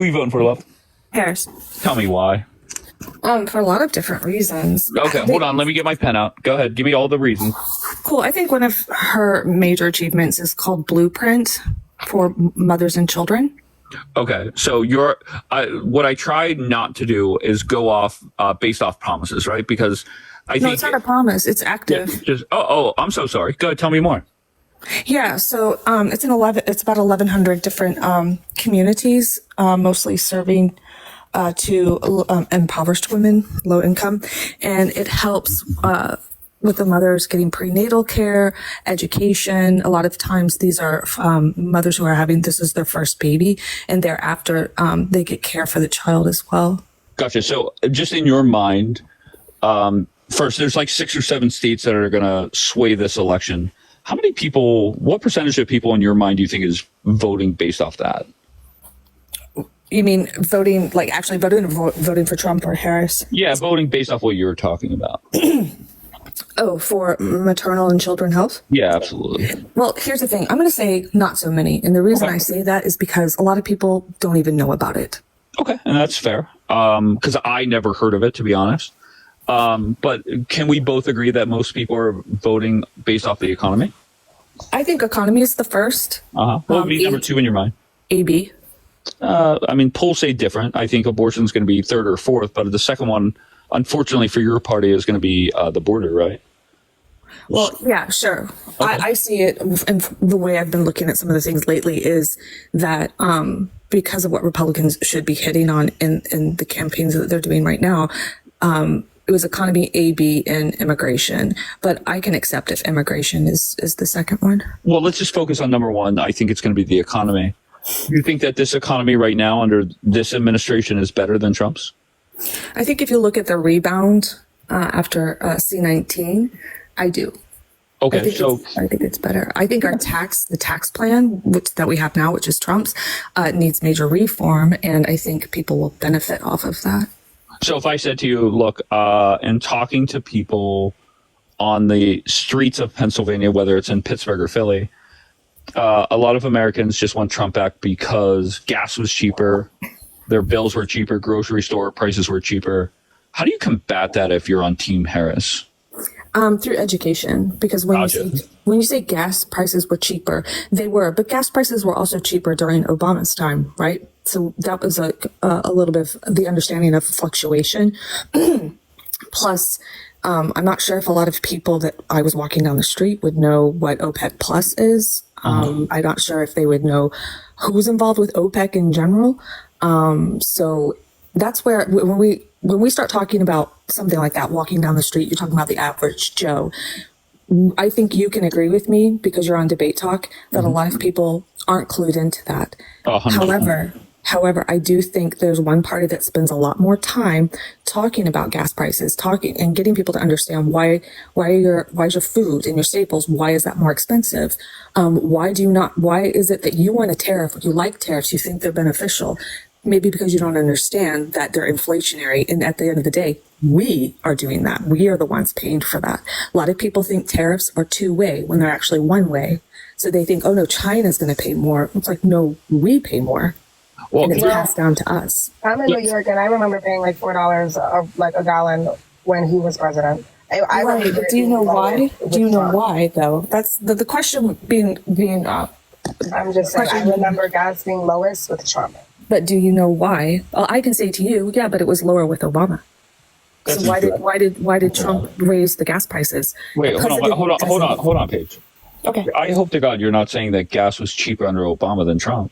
Who you voting for, love? Harris. Tell me why. For a lot of different reasons. Okay, hold on. Let me get my pen out. Go ahead. Give me all the reasons. Cool. I think one of her major achievements is called Blueprint for Mothers and Children. Okay, so what I try not to do is go off based off promises, right? Because I think it's not a promise. It's active. I'm so sorry. Go ahead, tell me more. Yeah. So it's about 1,100 different communities, mostly serving to impoverished women, low income, and it helps with the mothers getting prenatal care, education. A lot of times these are mothers who are this is their first baby, and thereafter they get care for the child as well. Gotcha. So just in your mind, first, there's like 6 or 7 states that are going to sway this election. How many people, what percentage of people in your mind do you think is voting based off that? You mean voting, like actually voting, or voting for Trump or Harris? Yeah, voting based off what you were talking about. Oh, for maternal and children health? Yeah, absolutely. Well, here's the thing. I'm going to say not so many. And the reason I say that is because a lot of people don't even know about it. Okay, and that's fair. Because I never heard of it, to be honest. But can we both agree that most people are voting based off the economy? I think economy is the first. What would be number 2 in your mind? AB. I mean, polls say different. I think abortion is going to be 3rd or 4th, but the second one, unfortunately for your party, is going to be the border, right? Well, yeah, sure. Okay. I see it, and the way I've been looking at some of the things lately is that because of what Republicans should be hitting on in the campaigns that they're doing right now, it was economy, AB, and immigration. But I can accept if immigration is the second one. Well, let's just focus on number 1. I think it's going to be the economy. You think that this economy right now under this administration is better than Trump's? I think if you look at the rebound after C-19, I do. Okay, I think it's better. I think the tax plan that we have now, which is Trump's, needs major reform, and I think people will benefit off of that. So if I said to you, look, in talking to people on the streets of Pennsylvania, whether it's in Pittsburgh or Philly, a lot of Americans just want Trump back because gas was cheaper, their bills were cheaper, grocery store prices were cheaper. How do you combat that if you're on Team Harris? Through education, because when you say gas prices were cheaper, they were, but gas prices were also cheaper during Obama's time, right? So that was a little bit of the understanding of fluctuation. Plus, I'm not sure if a lot of people that I was walking down the street would know what OPEC Plus is. I'm not sure if they would know who's involved with OPEC in general. So that's where when we start talking about something like that, walking down the street, you're talking about the average Joe. I think you can agree with me because you're on Debate Talk that a lot of people aren't clued into that. 100%. However, I do think there's one party that spends a lot more time talking about gas prices, talking and getting people to understand why is your food and your staples, why is that more expensive? Why is it that you want a tariff, you like tariffs, you think they're beneficial? Maybe because you don't understand that they're inflationary. And at the end of the day, we are doing that. We are the ones paying for that. A lot of people think tariffs are 2-way when they're actually 1-way. So they think, oh no, China's going to pay more. It's like, no, we pay more. Well, and it's passed down to us. I'm in New York, and I remember paying like $4 like a gallon when he was president. Right, but do you know why? Do you know why, though? That's the question being I'm just saying, I remember gas being lowest with Trump. But do you know why? Well, I can say to you, yeah, but it was lower with Obama. So why did Trump raise the gas prices? Wait, hold on, Paige. Okay. I hope to God you're not saying that gas was cheaper under Obama than Trump.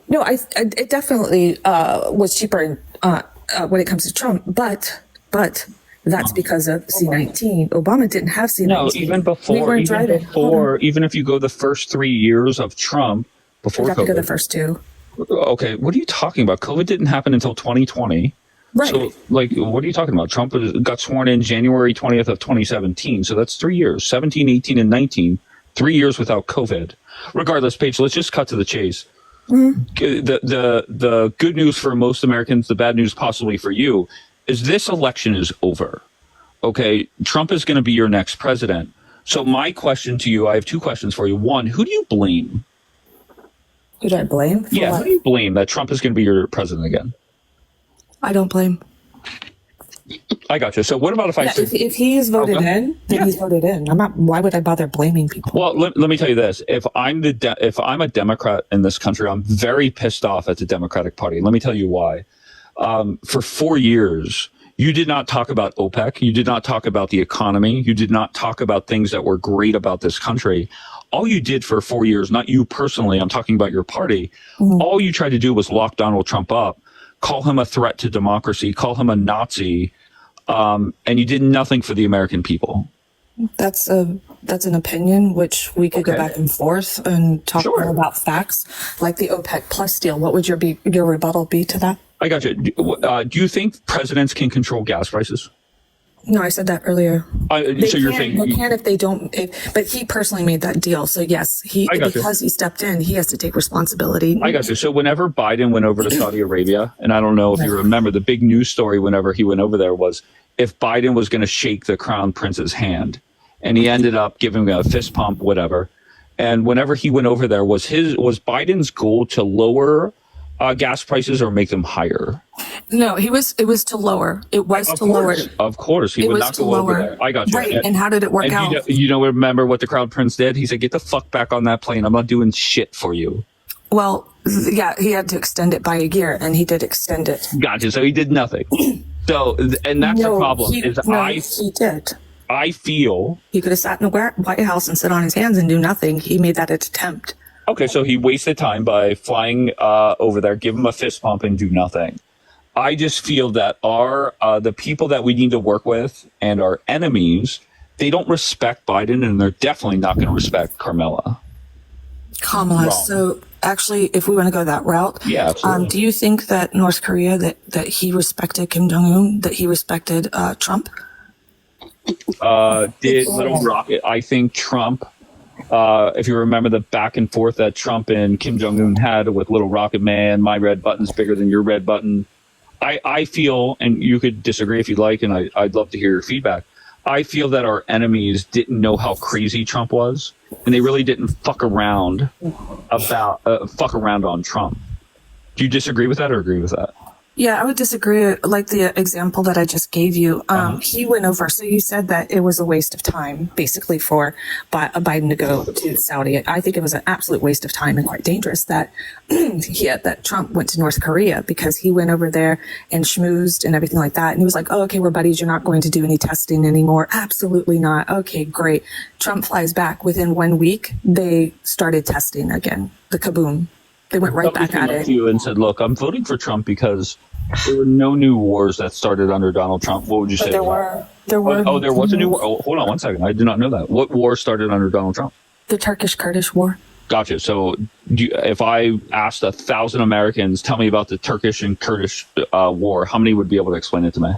No, it definitely was cheaper when it comes to Trump, but that's because of C-19. Obama didn't have C-19. No, even before, even if you go the first 3 years of Trump before COVID. You have to go the first 2. Okay, what are you talking about? COVID didn't happen until 2020. Right. So, what are you talking about? Trump got sworn in January 20th of 2017. So that's 3 years, 17, 18, and 19. 3 years without COVID. Regardless, Paige, let's just cut to the chase. Mm-hmm. The good news for most Americans, the bad news possibly for you, is this election is over. Okay, Trump is going to be your next president. So my question to you, I have 2 questions for you. One, who do you blame? Who do I blame? For Yeah, what? who do you blame that Trump is going to be your president again? I don't blame. I got you. So what about if I Yeah, say, if he is voted in, then he's voted in. I'm not. Why would I bother blaming people? well, let me tell you this: if I'm if I'm a Democrat in this country, I'm very pissed off at the Democratic Party. Let me tell you why. For 4 years, you did not talk about OPEC. You did not talk about the economy. You did not talk about things that were great about this country. All you did for 4 years, not you personally, I'm talking about your party. All you tried to do was lock Donald Trump up, call him a threat to democracy, call him a Nazi, and you did nothing for the American people. That's an opinion which we could go back and forth and talk more about facts, like the OPEC Plus deal. What would your rebuttal be to that? I got you. Do you think presidents can control gas prices? No, I said that earlier. So you're saying they can if they don't. But he personally made that deal, so yes, because he stepped in, he has to take responsibility. I got you. So whenever Biden went over to Saudi Arabia, and I don't know if you remember, the big news story whenever he went over there was if Biden was going to shake the crown prince's hand, and he ended up giving him a fist pump, whatever. And whenever he went over there, was Biden's goal to lower gas prices or make them higher? No, it was to lower. It was to lower. Of course, he would not go over there. I got you. Right, and how did it work out? Remember what the crown prince did? He said, "Get the fuck back on that plane. I'm not doing shit for you." Well, yeah, he had to extend it by a year, and he did extend it. Gotcha. So he did nothing. So, and that's the problem. He did. I feel he could have sat in the White House and sit on his hands and do nothing. He made that attempt. Okay, so he wasted time by flying over there, give him a fist pump, and do nothing. I just feel that the people that we need to work with and our enemies, they don't respect Biden, and they're definitely not going to respect Kamala. So actually, if we want to go that route, yeah, absolutely. Do you think that North Korea, that he respected Kim Jong-un, that he respected Trump? Did Little Rocket? I think Trump. If you remember the back and forth that Trump and Kim Jong-un had with Little Rocket Man, my red button's bigger than your red button. I feel, and you could disagree if you'd like, and I'd love to hear your feedback. I feel that our enemies didn't know how crazy Trump was, and they really didn't fuck around on Trump. Do you disagree with that or agree with that? Yeah, I would disagree. Like the example that I just gave you, he went over. So you said that it was a waste of time, basically, for Biden to go to Saudi. I think it was an absolute waste of time and quite dangerous that that Trump went to North Korea, because he went over there and schmoozed and everything like that. And he was like, "Oh, okay, we're buddies. You're not going to do any testing anymore." Absolutely not. Okay, great. Trump flies back. Within 1 week, they started testing again. The kaboom. They went right back at it. You and said, "Look, I'm voting for Trump because there were no new wars that started under Donald Trump." What would you say? There were. There was a new war. Oh, hold on 1 second. I did not know that. What war started under Donald Trump? The Turkish-Kurdish war. Gotcha. So, if I asked 1,000 Americans, tell me about the Turkish and Kurdish war, how many would be able to explain it to me?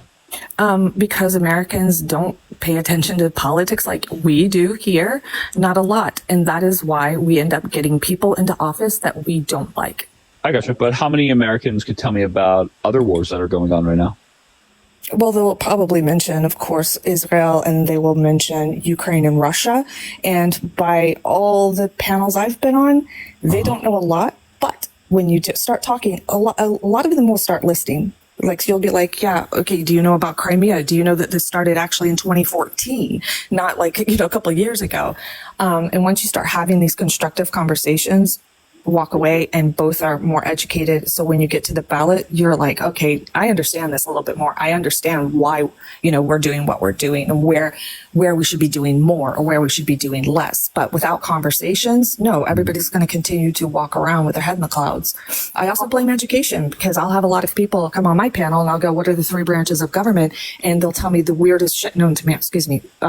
Because Americans don't pay attention to politics like we do here, not a lot. And that is why we end up getting people into office that we don't like. I gotcha. But how many Americans could tell me about other wars that are going on right now? Well, they'll probably mention, of course, Israel, and they will mention Ukraine and Russia. And by all the panels I've been on, they don't know a lot. But when you just start talking, a lot of them will start listing. Like, you'll be like, yeah, okay, do you know about Crimea? Do you know that this started actually in 2014, not like, a couple of years ago? And once you start having these constructive conversations, walk away, and both are more educated. So when you get to the ballot, you're like, okay, I understand this a little bit more. I understand why, we're doing what we're doing, and where we should be doing more or where we should be doing less. But without conversations, no, everybody's going to continue to walk around with their head in the clouds. I also blame education, because I'll have a lot of people come on my panel and I'll go, what are the 3 branches of government? And they'll tell me the weirdest shit known to man,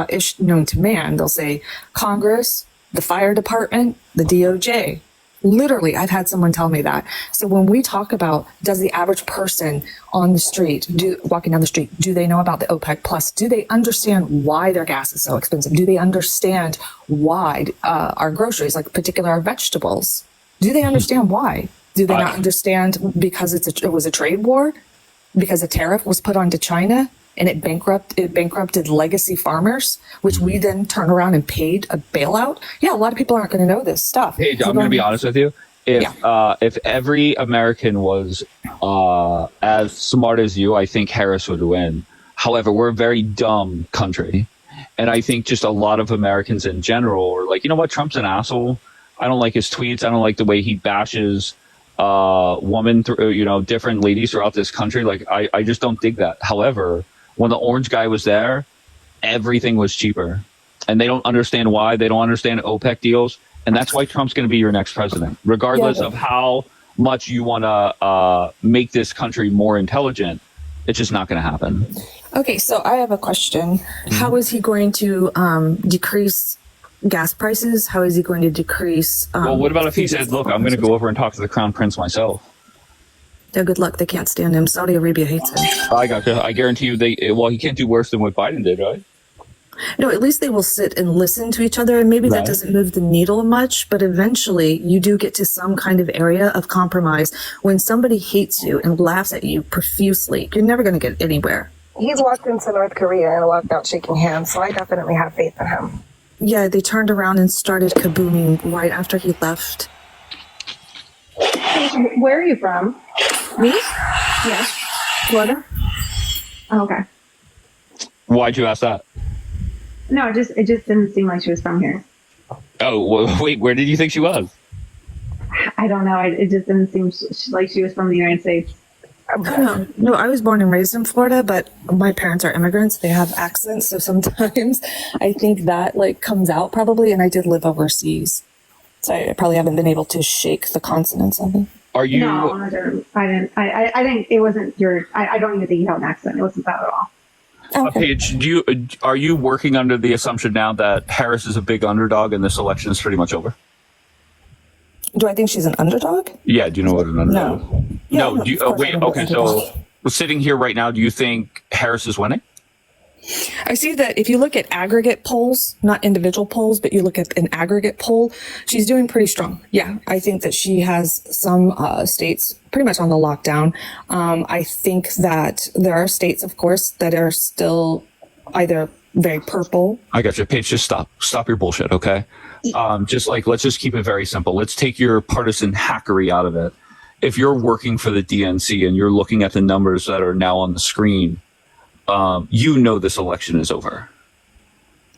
ish known to man. They'll say Congress, the fire department, the DOJ. Literally, I've had someone tell me that. So when we talk about, does the average person on the street, walking down the street, do they know about the OPEC Plus? Do they understand why their gas is so expensive? Do they understand why our groceries, like particularly our vegetables, do they understand why? Do they not understand because it was a trade war? Because a tariff was put onto China? And it bankrupted legacy farmers, which we then turn around and paid a bailout. Yeah, a lot of people aren't going to know this stuff. Hey, I'm going to be honest with you. if every American was as smart as you, I think Harris would win. However, we're a very dumb country, and I think just a lot of Americans in general are like, you know what, Trump's an asshole. I don't like his tweets. I don't like the way he bashes women through, different ladies throughout this country. Like, I just don't dig that. However, when the orange guy was there, everything was cheaper, and they don't understand why. They don't understand OPEC deals. And that's why Trump's going to be your next president, regardless of how much you want to make this country more intelligent. It's just not going to happen. Okay, so I have a question. How is he going to decrease gas prices? How is he going to decrease? Well, what about if he said, look, I'm going to go over and talk to the crown prince myself? Yeah, good luck. They can't stand him. Saudi Arabia hates him. I gotcha. I guarantee you he can't do worse than what Biden did, right? No, at least they will sit and listen to each other, and maybe that doesn't move the needle much, but eventually you do get to some kind of area of compromise. When somebody hates you and laughs at you profusely, you're never going to get anywhere. He's walked into North Korea and walked out shaking hands, so I definitely have faith in him. Yeah, they turned around and started kabooming right after he left. Where are you from? Me? Yes. Florida? Oh, okay. Why'd you ask that? No, it just didn't seem like she was from here. Oh, well, wait, where did you think she was? I don't know. It just didn't seem like she was from the United States. No, I was born and raised in Florida, but my parents are immigrants. They have accents, so sometimes I think that comes out probably. And I did live overseas, so I probably haven't been able to shake the consonants of it. Are you? No, I didn't. I think it wasn't your. I don't even think you have an accent. It wasn't that at all. Okay. Paige, are you working under the assumption now that Harris is a big underdog and this election is pretty much over? Do I think she's an underdog? Yeah. Do you know what an underdog is? No. No. Do you, wait. Okay. So sitting here right now, do you think Harris is winning? I see that if you look at aggregate polls, not individual polls, but you look at an aggregate poll, she's doing pretty strong. Yeah, I think that she has some states pretty much on the lockdown. I think that there are states, of course, that are still either very purple. I got you. Paige, just stop your bullshit, okay? Let's just keep it very simple. Let's take your partisan hackery out of it. If you're working for the DNC and you're looking at the numbers that are now on the screen, this election is over.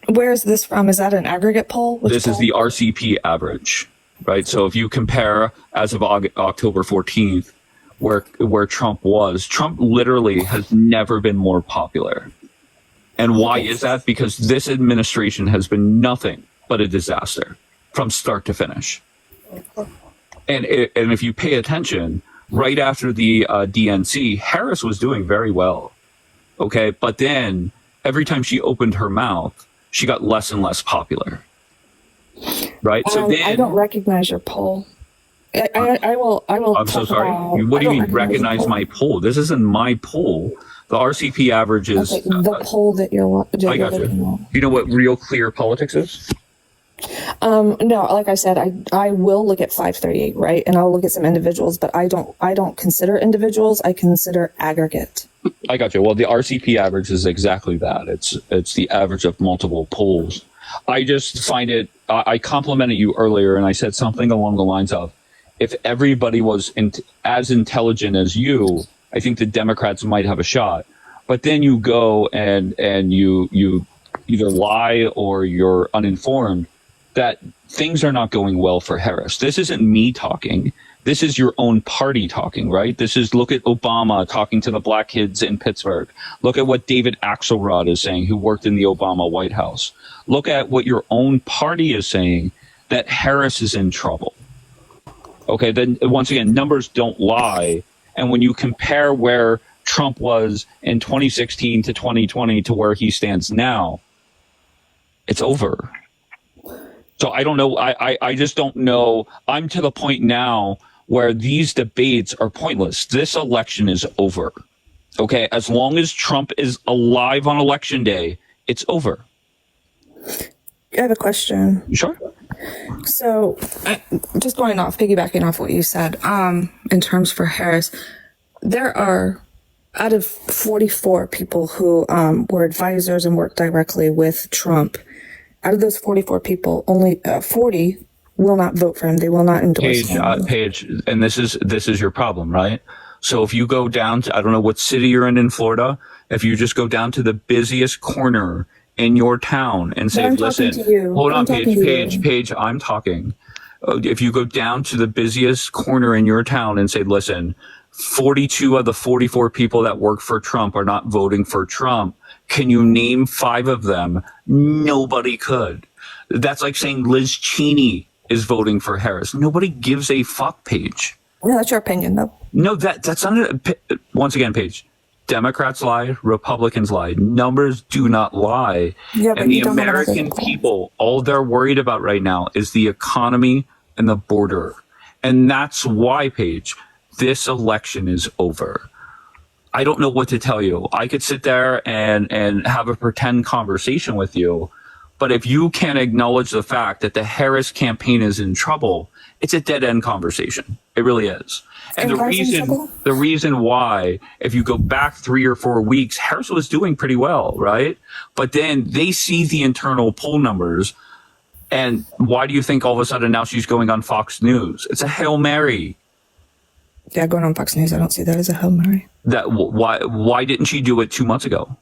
Where is this from? Is that an aggregate poll? This is the RCP average, right? So if you compare as of October 14th, where Trump literally has never been more popular. And why is that? Because this administration has been nothing but a disaster from start to finish. And if you pay attention, right after the DNC, Harris was doing very well. Okay, but then every time she opened her mouth, she got less and less popular. Right? So then I don't recognize your poll. I will. I'm so sorry. What do you mean recognize my poll? This isn't my poll. The RCP average is the poll that you're. I got you. Do you know what Real Clear Politics is? No, like I said, I will look at 538, right? And I'll look at some individuals, but I don't consider individuals. I consider aggregate. I got you. Well, the RCP average is exactly that. It's the average of multiple polls. I just find it, I complimented you earlier and I said something along the lines of, if everybody was as intelligent as you, I think the Democrats might have a shot. But then you go and you either lie or you're uninformed that things are not going well for Harris. This isn't me talking. This is your own party talking, right? Look at Obama talking to the black kids in Pittsburgh. Look at what David Axelrod is saying, who worked in the Obama White House. Look at what your own party is saying, that Harris is in trouble. Okay, then once again, numbers don't lie. And when you compare where Trump was in 2016 to 2020 to where he stands now, it's over. So I don't know. I just don't know. I'm to the point now where these debates are pointless. This election is over. Okay. As long as Trump is alive on election day, it's over. I have a question. Sure. So just piggybacking off what you said, in terms for Harris, there are out of 44 people who were advisors and worked directly with Trump. Out of those 44 people, only 40 will not vote for him. They will not endorse him. Paige, and this is your problem, right? So if you go down to, I don't know what city you're in Florida, if you just go down to the busiest corner in your town and say, listen, hold on, Paige, I'm talking. If you go down to the busiest corner in your town and say, listen, 42 of the 44 people that work for Trump are not voting for Trump. Can you name 5 of them? Nobody could. That's like saying Liz Cheney is voting for Harris. Nobody gives a fuck, Paige. Yeah, that's your opinion, though. No, that's not once again, Paige. Democrats lie, Republicans lie. Numbers do not lie. Yeah, and the American people, all they're worried about right now is the economy and the border. And that's why, Paige, this election is over. I don't know what to tell you. I could sit there and have a pretend conversation with you, but if you can't acknowledge the fact that the Harris campaign is in trouble, it's a dead-end conversation. It really is. And the reason why, if you go back 3 or 4 weeks, Harris was doing pretty well, right? But then they see the internal poll numbers, and why do you think all of a sudden now she's going on Fox News? It's a Hail Mary. Yeah, going on Fox News, I don't see that as a Hail Mary. Why didn't she do it 2 months ago?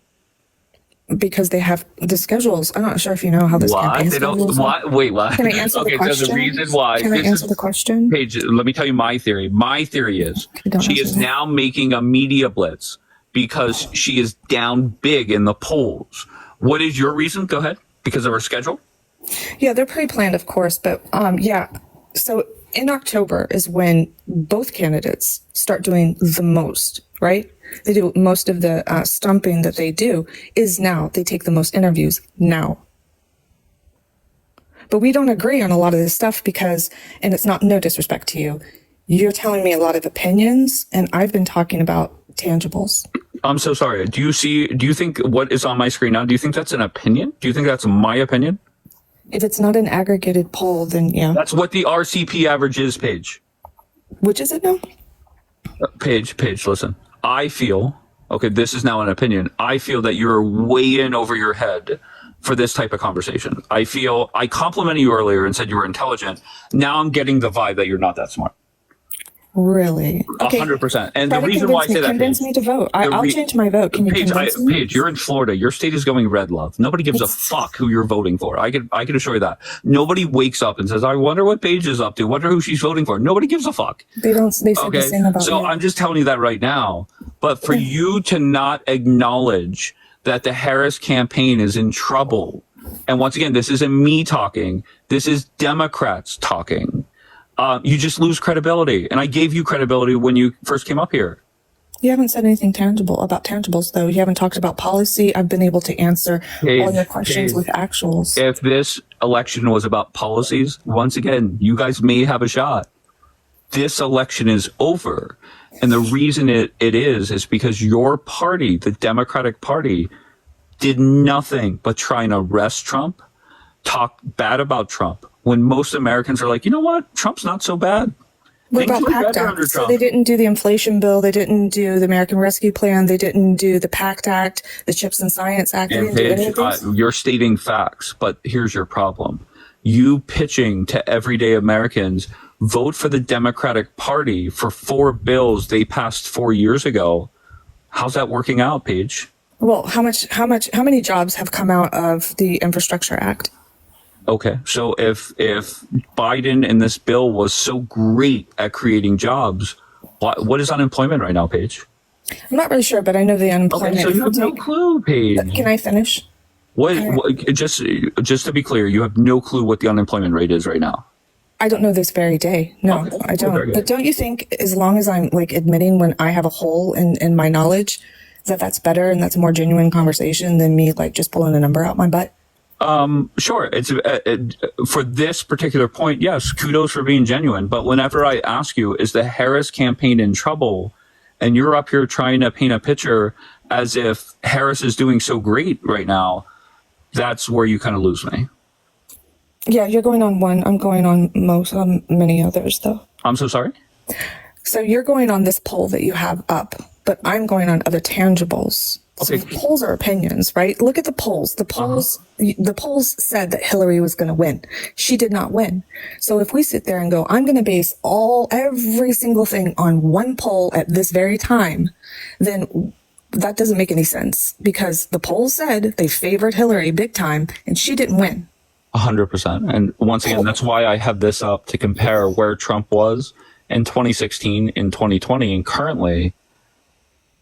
Because they have the schedules. I'm not sure if you know how this campaign schedules are. Wait, what? Can I answer the question? So the reason why. Can I answer the question? Paige, let me tell you my theory. My theory is she is now making a media blitz because she is down big in the polls. What is your reason? Go ahead. Because of her schedule? Yeah, they're pre-planned, of course. But yeah, so in October is when both candidates start doing the most, right? They do most of the stumping that they do is now. They take the most interviews now. But we don't agree on a lot of this stuff because, and it's not no disrespect to you, you're telling me a lot of opinions and I've been talking about tangibles. I'm so sorry. Do you think what is on my screen now, do you think that's an opinion? Do you think that's my opinion? If it's not an aggregated poll, then yeah. That's what the RCP average is, Paige. Which is it now? Paige, listen. I feel, okay, this is now an opinion. I feel that you're way in over your head for this type of conversation. I feel I complimented you earlier and said you were intelligent. Now I'm getting the vibe that you're not that smart. Really? 100%. And the reason why I say that, convince me to vote. I'll change my vote. Can you convince me? Paige, you're in Florida. Your state is going red, love. Nobody gives a fuck who you're voting for. I can assure you that. Nobody wakes up and says, I wonder what Paige is up to. Wonder who she's voting for. Nobody gives a fuck. They said the same about So me. I'm just telling you that right now. But for you to not acknowledge that the Harris campaign is in trouble, and once again, this isn't me talking. This is Democrats talking. You just lose credibility. And I gave you credibility when you first came up here. You haven't said anything tangible about tangibles, though. You haven't talked about policy. I've been able to answer all your questions with actuals. If this election was about policies, once again, you guys may have a shot. This election is over. And the reason it is because your party, the Democratic Party, did nothing but try and arrest Trump, talk bad about Trump, when most Americans are like, you know what? Trump's not so bad. What about PACT Act? So they didn't do the inflation bill. They didn't do the American Rescue Plan. They didn't do the PACT Act, the Chips and Science Act. They didn't do any of those? You're stating facts, but here's your problem. You pitching to everyday Americans, vote for the Democratic Party for 4 bills they passed 4 years ago. How's that working out, Paige? Well, how many jobs have come out of the Infrastructure Act? Okay, so if Biden and this bill was so great at creating jobs, what is unemployment right now, Paige? I'm not really sure, but I know the unemployment. Okay, so you have no clue, Paige. Can I finish? Just to be clear, you have no clue what the unemployment rate is right now. I don't know this very day. No, okay. I don't. But don't you think as long as I'm like admitting when I have a hole in my knowledge, that's better and that's a more genuine conversation than me like just pulling a number out my butt? Sure. It's for this particular point. Yes. Kudos for being genuine. But whenever I ask you, is the Harris campaign in trouble? And you're up here trying to paint a picture as if Harris is doing so great right now. That's where you kind of lose me. Yeah. You're going on one. I'm going on many others though. I'm so sorry. So you're going on this poll that you have up, but I'm going on other tangibles So Okay. the polls are opinions, right? Look at the polls. The polls said that Hillary was going to win. She did not win. So if we sit there and go, I'm going to base every single thing on one poll at this very time, then that doesn't make any sense, because the polls said they favored Hillary big time and she didn't win. 100%. And once again, that's why I have this up to compare where Trump was in 2016, in 2020, and currently.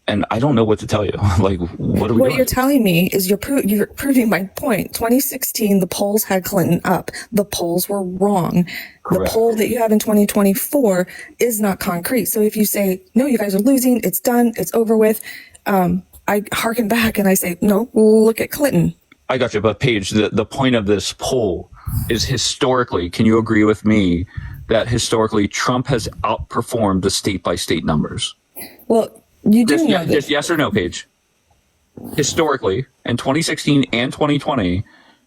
And I don't know what to tell you. Like, what are we What doing? you're telling me is you're proving my point. 2016, the polls had Clinton up. The polls were wrong. Correct. The poll that you have in 2024 is not concrete. So if you say, no, you guys are losing, it's done, it's over with, I harken back and I say, no, look at Clinton. I got you. But Paige, the point of this poll is historically, can you agree with me that historically Trump has outperformed the state by state numbers? Well, you do know that. Just yes or no, Paige. Historically, in 2016 and 2020,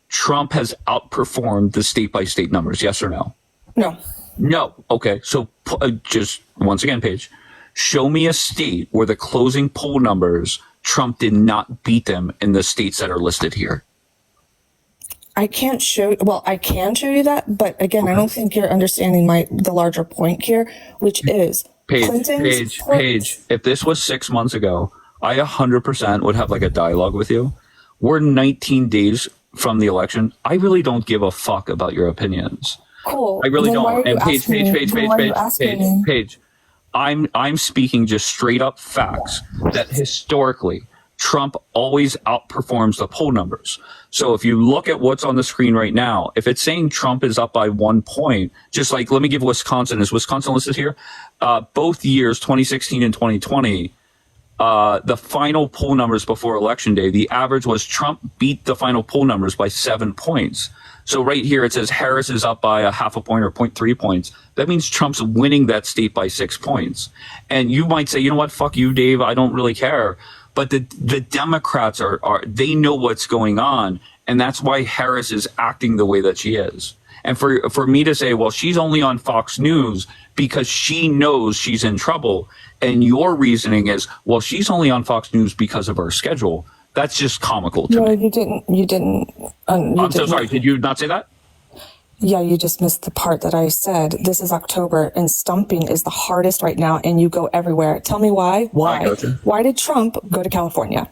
Trump has outperformed the state by state numbers. Yes or no? No. No. Okay. So just once again, Paige, show me a state where the closing poll numbers, Trump did not beat them in the states that are listed here. I can't show, well, I can show you that, but again, I don't think you're understanding the larger point here, which is Paige, if this was 6 months ago, I 100% would have like a dialogue with you. We're 19 days from the election. I really don't give a fuck about your opinions. Cool. I really Then why don't. are you And asking me? Paige, I'm speaking just straight up facts that historically Trump always outperforms the poll numbers. So if you look at what's on the screen right now, if it's saying Trump is up by 1 point, just like, let me give Wisconsin. Is Wisconsin listed here? Both years, 2016 and 2020, the final poll numbers before Election Day, the average was Trump beat the final poll numbers by 7 points. So right here, it says Harris is up by a half a point or 0.3 points. That means Trump's winning that state by 6 points. And you might say, you know what, fuck you, Dave, I don't really care. But the Democrats they know what's going on. And that's why Harris is acting the way that she is. And for me to say, well, she's only on Fox News because she knows she's in trouble. And your reasoning is, well, she's only on Fox News because of her schedule. That's just comical to me. You didn't. I'm so sorry. Did you not say that? Yeah, you just missed the part that I said. This is October and stumping is the hardest right now and you go everywhere. Tell me why. Why? Why did Trump go to California?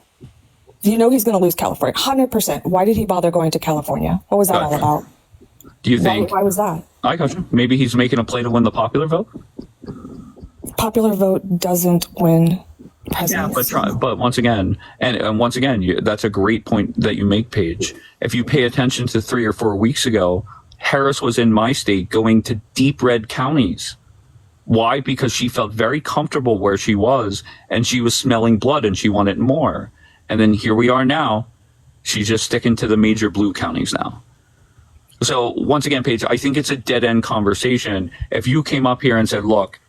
You know he's going to lose California. 100%. Why did he bother going to California? What was that all about? Do you think? Why was that? I got you. Maybe he's making a play to win the popular vote? Popular vote doesn't win presidents. Yeah, but once again, and once again, that's a great point that you make, Paige. If you pay attention to 3 or 4 weeks ago, Harris was in my state going to deep red counties. Why? Because she felt very comfortable where she was and she was smelling blood and she wanted more. And then here we are now. She's just sticking to the major blue counties now. So once again, Paige, I think it's a dead end conversation. If you came up here and said, look,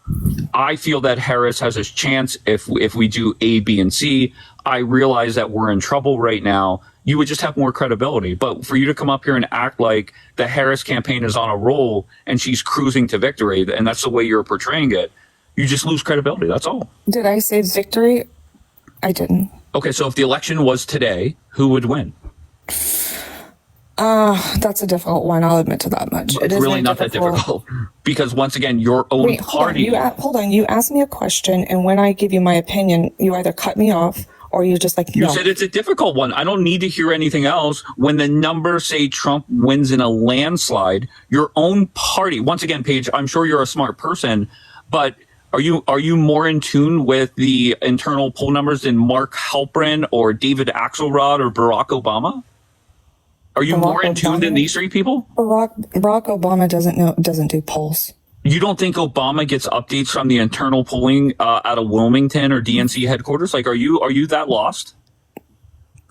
I feel that Harris has a chance if we do A, B, and C. I realize that we're in trouble right now. You would just have more credibility. But for you to come up here and act like the Harris campaign is on a roll and she's cruising to victory, and that's the way you're portraying it, you just lose credibility. That's all. Did I say victory? I didn't. Okay, so if the election was today, who would win? That's a difficult one. I'll admit to that much. It's really not that difficult because once again, your own party. Hold on. You asked me a question, and when I give you my opinion, you either cut me off or you're just like, no. You said it's a difficult one. I don't need to hear anything else. When the numbers say Trump wins in a landslide, your own party, once again, Paige, I'm sure you're a smart person, but are you more in tune with the internal poll numbers than Mark Halperin or David Axelrod or Barack Obama? Are you more in tune than these three people? Barack Obama doesn't do polls. You don't think Obama gets updates from the internal polling out of Wilmington or DNC headquarters? Like, are you that lost?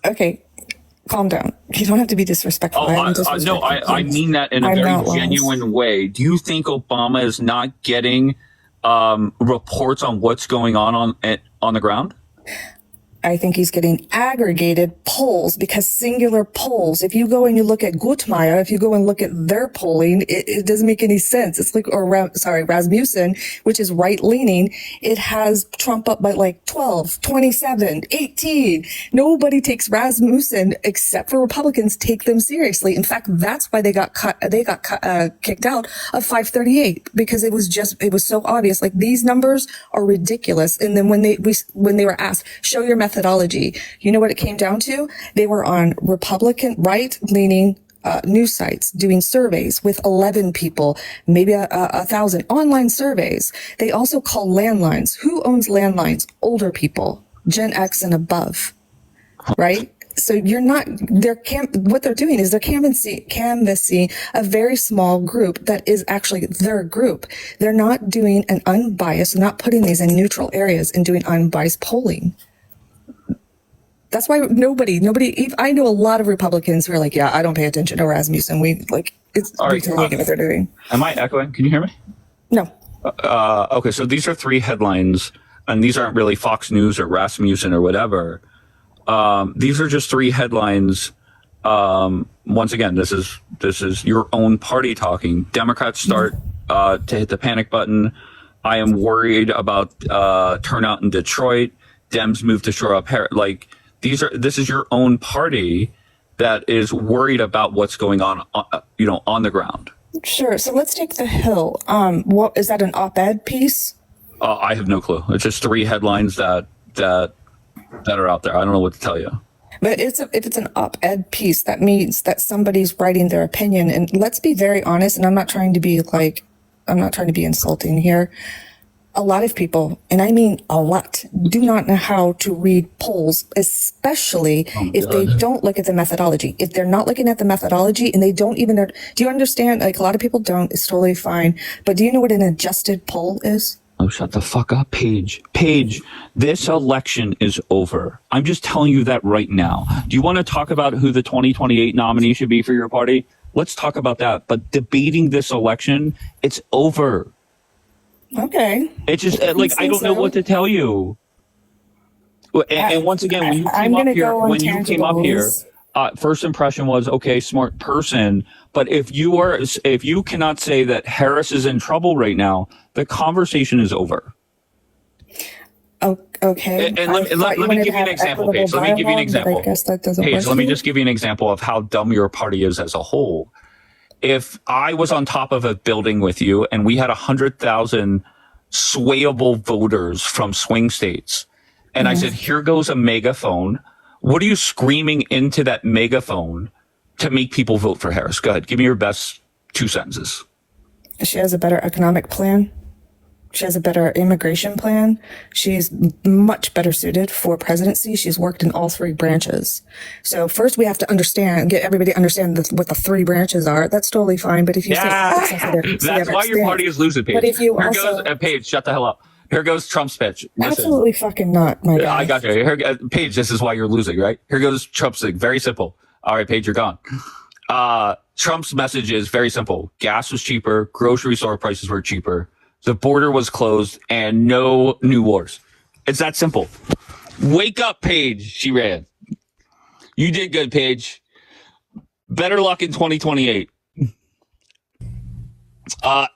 Okay, calm down. You don't have to be disrespectful. I mean that in a very genuine way. Do you think Obama is not getting reports on what's going on the ground? I think he's getting aggregated polls because singular polls, if you go and you look at Gutmeier, if you go and look at their polling, it doesn't make any sense. It's like, Rasmussen, which is right leaning, it has Trump up by like 12, 27, 18. Nobody takes Rasmussen except for Republicans take them seriously. In fact, that's why they got kicked out of 538 because it was so obvious. Like these numbers are ridiculous. And then when they were asked, show your methodology, you know what it came down to? They were on Republican right-leaning news sites doing surveys with 11 people, maybe a 1,000 online surveys. They also call landlines. Who owns landlines? Older people, Gen X and above, right? So what they're doing is they're canvassing a very small group that is actually their group. They're not doing an unbiased, not putting these in neutral areas and doing unbiased polling. That's why nobody, I know a lot of Republicans who are like, yeah, I don't pay attention to Rasmussen. It's what they're doing. Am I echoing? Can you hear me? No. Okay, so these are three headlines, and these aren't really Fox News or Rasmussen or whatever. These are just three headlines. Once again, this is your own party talking. Democrats start to hit the panic button. I am worried about turnout in Detroit. Dems move to shore up Harris. Like this is your own party that is worried about what's going on the ground. Sure. So let's take the Hill. What is that? An op-ed piece? I have no clue. It's just three headlines that are out there. I don't know what to tell you. But if it's an op-ed piece, that means that somebody's writing their opinion. And let's be very honest. And I'm not trying to be insulting here. A lot of people, and I mean a lot, do not know how to read polls, especially if they don't look at the methodology. If they're not looking at the methodology and they don't even know, do you understand? Like a lot of people don't, it's totally fine. But do you know what an adjusted poll is? Oh, shut the fuck up, Paige. Paige, this election is over. I'm just telling you that right now. Do you want to talk about who the 2028 nominee should be for your party? Let's talk about that. But debating this election, it's over. Okay. It's just I don't know what to tell you. And once again, when you came up here, first impression was, okay, smart person. But if you cannot say that Harris is in trouble right now, the conversation is over. Oh, okay. And let me give you an example, Paige. Let me give you an example. I guess that doesn't Paige, work. let me just give you an example of how dumb your party is as a whole. If I was on top of a building with you and we had 100,000 swayable voters from swing states, and I said, here goes a megaphone, what are you screaming into that megaphone to make people vote for Harris? Go ahead. Give me your best 2 sentences. She has a better economic plan. She has a better immigration plan. She's much better suited for presidency. She's worked in all three branches. So first we have to get everybody to understand what the three branches are. That's totally fine. But if you that's why your party is losing, Paige. But if you goes Paige, shut the hell up. Here goes Trump's pitch. Listen. Absolutely fucking not, my guy. I got you. Here, Paige, this is why you're losing, right? Here goes Trump's thing. Very simple. All right, Paige, you're gone. Trump's message is very simple. Gas was cheaper. Grocery store prices were cheaper. The border was closed and no new wars. It's that simple. Wake up, Paige. She ran. You did good, Paige. Better luck in 2028. And